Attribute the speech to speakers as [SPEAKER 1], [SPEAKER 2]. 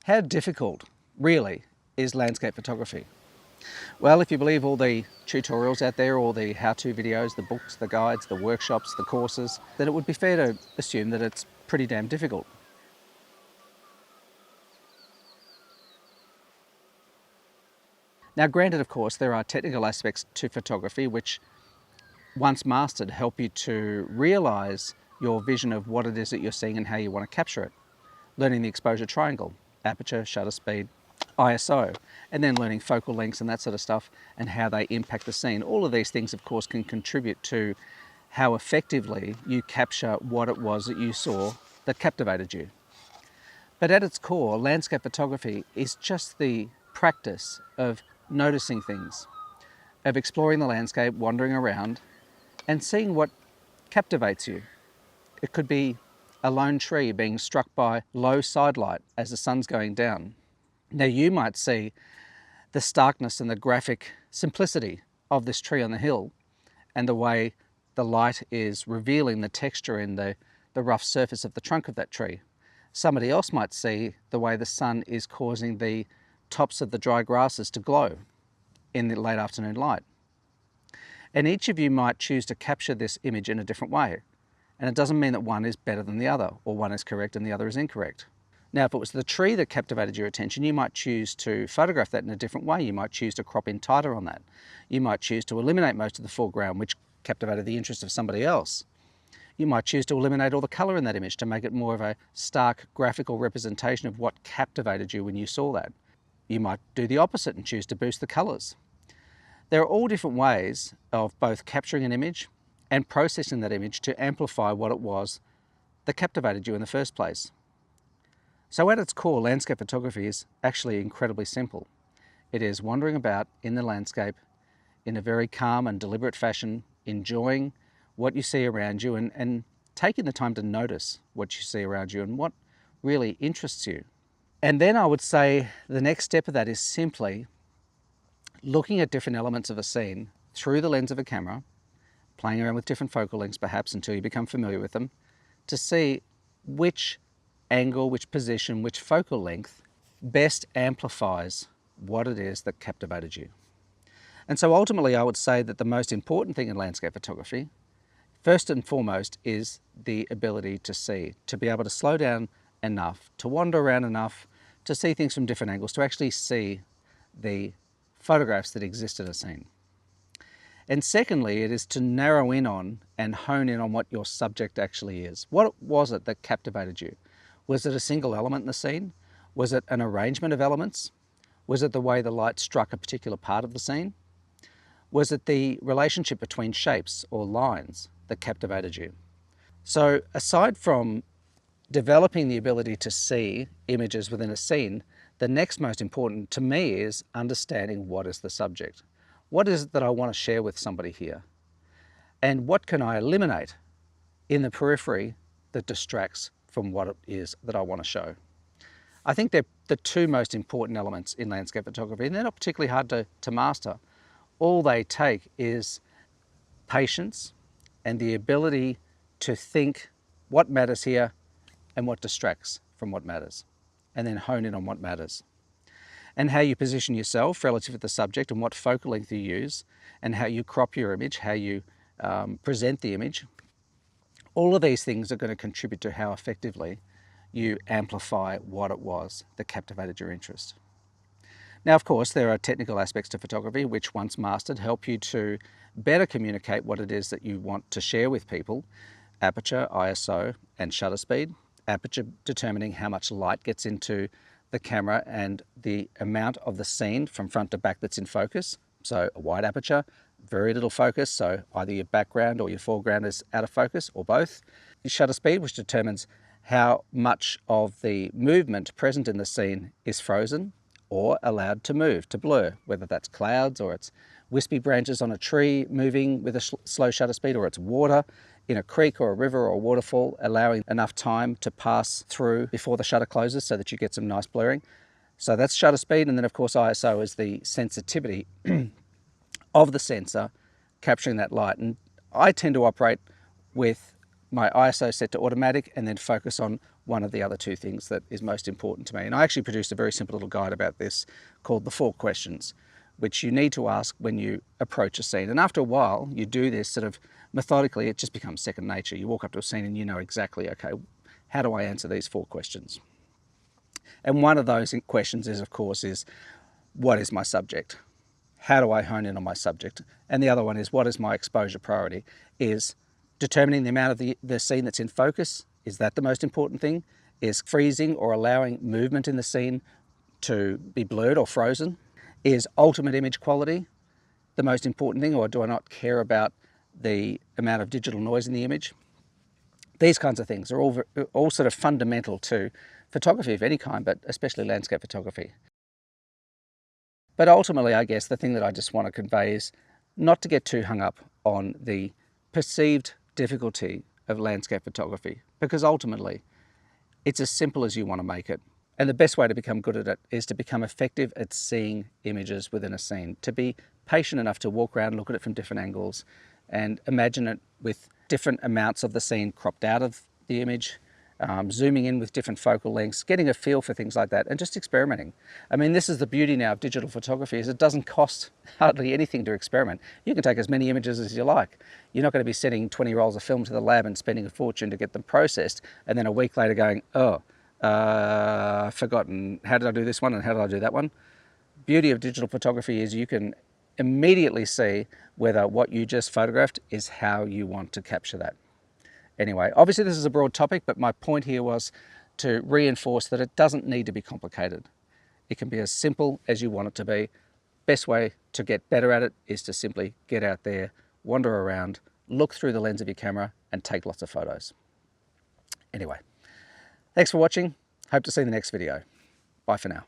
[SPEAKER 1] How difficult, really, is landscape photography? Well, if you believe all the tutorials out there, all the how-to videos, the books, the guides, the workshops, the courses, then it would be fair to assume that it's pretty damn difficult. Now, granted, of course, there are technical aspects to photography which, once mastered, help you to realise your vision of what it is that you're seeing and how you want to capture it. Learning the exposure triangle, aperture, shutter speed, ISO, and then learning focal lengths and that sort of stuff and how they impact the scene. All of these things, of course, can contribute to how effectively you capture what it was that you saw that captivated you. But at its core, landscape photography is just the practice of noticing things, of exploring the landscape, wandering around, and seeing what captivates you. It could be a lone tree being struck by low sidelight as the sun's going down. Now you might see the starkness and the graphic simplicity of this tree on the hill and the way the light is revealing the texture in the rough surface of the trunk of that tree. Somebody else might see the way the sun is causing the tops of the dry grasses to glow in the late afternoon light. And each of you might choose to capture this image in a different way. And it doesn't mean that one is better than the other, or one is correct and the other is incorrect. Now, if it was the tree that captivated your attention, you might choose to photograph that in a different way. You might choose to crop in tighter on that. You might choose to eliminate most of the foreground, which captivated the interest of somebody else. You might choose to eliminate all the colour in that image to make it more of a stark graphical representation of what captivated you when you saw that. You might do the opposite and choose to boost the colours. There are all different ways of both capturing an image and processing that image to amplify what it was that captivated you in the first place. So at its core, landscape photography is actually incredibly simple. It is wandering about in the landscape in a very calm and deliberate fashion, enjoying what you see around you and taking the time to notice what you see around you and what really interests you. And then I would say the next step of that is simply looking at different elements of a scene through the lens of a camera, playing around with different focal lengths perhaps until you become familiar with them, to see which angle, which position, which focal length best amplifies what it is that captivated you. And so ultimately I would say that the most important thing in landscape photography, first and foremost, is the ability to see, to be able to slow down enough, to wander around enough, to see things from different angles, to actually see the photographs that exist in a scene. And secondly, it is to narrow in on and hone in on what your subject actually is. What was it that captivated you? Was it a single element in the scene? Was it an arrangement of elements? Was it the way the light struck a particular part of the scene? Was it the relationship between shapes or lines that captivated you? So aside from developing the ability to see images within a scene, the next most important to me is understanding what is the subject. What is it that I want to share with somebody here? And what can I eliminate in the periphery that distracts from what it is that I want to show? I think they're the two most important elements in landscape photography, and they're not particularly hard to master. All they take is patience and the ability to think what matters here and what distracts from what matters, and then hone in on what matters. And how you position yourself relative to the subject and what focal length you use and how you crop your image, how you present the image. All of these things are going to contribute to how effectively you amplify what it was that captivated your interest. Now, of course, there are technical aspects to photography which, once mastered, help you to better communicate what it is that you want to share with people. Aperture, ISO, and shutter speed. Aperture determining how much light gets into the camera and the amount of the scene from front to back that's in focus. So a wide aperture, very little focus, so either your background or your foreground is out of focus or both. Your shutter speed, which determines how much of the movement present in the scene is frozen or allowed to move, to blur, whether that's clouds or it's wispy branches on a tree moving with a slow shutter speed, or it's water in a creek or a river or a waterfall, allowing enough time to pass through before the shutter closes so that you get some nice blurring. So that's shutter speed, and then of course ISO is the sensitivity of the sensor capturing that light. And I tend to operate with my ISO set to automatic and then focus on one of the other two things that is most important to me. And I actually produced a very simple little guide about this called the 4 questions, which you need to ask when you approach a scene. And after a while, you do this sort of methodically, it just becomes second nature. You walk up to a scene and you know exactly, okay, how do I answer these 4 questions? And one of those questions is, of course, what is my subject? How do I hone in on my subject? And the other one is, what is my exposure priority? Is determining the amount of the scene that's in focus. Is that the most important thing? Is freezing or allowing movement in the scene to be blurred or frozen? Is ultimate image quality the most important thing, or do I not care about the amount of digital noise in the image? These kinds of things are all sort of fundamental to photography of any kind, but especially landscape photography. But ultimately, I guess the thing that I just want to convey is not to get too hung up on the perceived difficulty of landscape photography, because ultimately it's as simple as you want to make it. And the best way to become good at it is to become effective at seeing images within a scene, to be patient enough to walk around, look at it from different angles, and imagine it with different amounts of the scene cropped out of the image, zooming in with different focal lengths, getting a feel for things like that, and just experimenting. I mean, this is the beauty now of digital photography, is it doesn't cost hardly anything to experiment. You can take as many images as you like. You're not going to be sending 20 rolls of film to the lab and spending a fortune to get them processed, and then a week later going, oh, I've forgotten, how did I do this one and how did I do that one? Beauty of digital photography is you can immediately see whether what you just photographed is how you want to capture that. Anyway, obviously this is a broad topic, but my point here was to reinforce that it doesn't need to be complicated. It can be as simple as you want it to be. Best way to get better at it is to simply get out there, wander around, look through the lens of your camera and take lots of photos. Anyway, thanks for watching. Hope to see you in the next video. Bye for now.